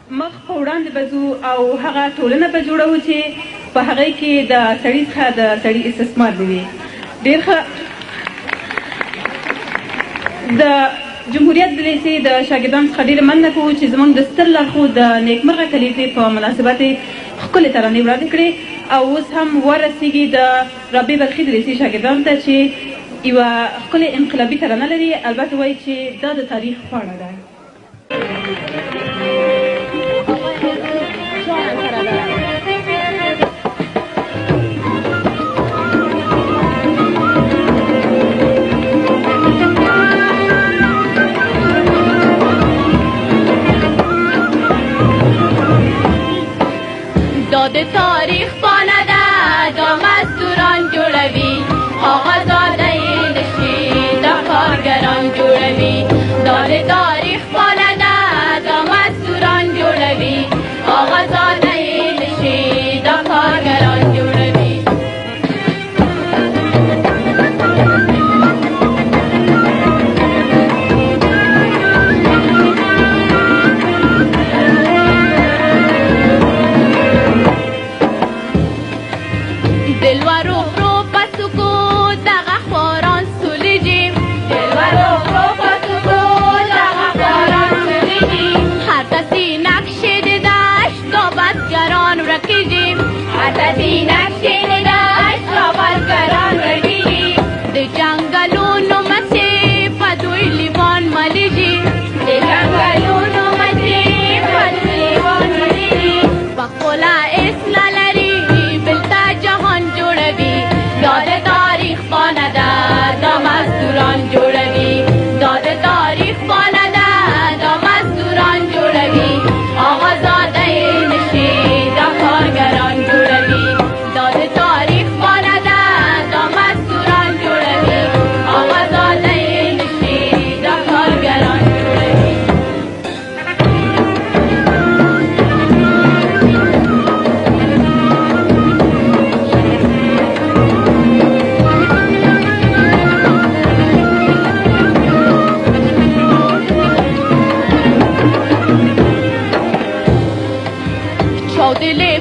مخ په وړاندې به ځو او هغه ټولنه به جوړوو چې په هغې کې د سړي څخه د سړي استثمار نه وي. ډېر ښه. د جمهوریت د لیسې د شاګردانو څخه ډېره مننه کوو چې زموږ د ستر لارښود د نیکمرغه کلیزې په مناسبت یې ښکلې ترانې وړاندې کړې او اوس هم ورسیږي د رابعې بلخي د لیسې شاګردانو ته چې یوه ښکلې انقلابي ترانه لري. البته وایي چې دا د تاریخ پاڼه ده. د تاریخ پاڼه ده دا مزدوران جوړوي آغازاده یې نشي دا کارګران جوړوي. دا د تاریخ پاڼه ده دا مزدوران جوړوي آغازاده یې نشي دا کارګران جوړوي. د جنګلونو مڅې په دوی لیوان ملیږي د جنګلونو مڅې په دوی لیوان ملیږي پخپله اصلاح لري بلته جهان جوړوي. دا د تاریخ پاڼه ده دا مزدوران جوړوي. دا د تاریخ پاڼه ده دا مزدوران جوړوي آغازاده یې نشي دا کارګران جوړوي. دا د تاریخ پاڼه ده دا مزدوران جوړوي آغازاده یې نشي دا کارګران جوړوي. چاودلې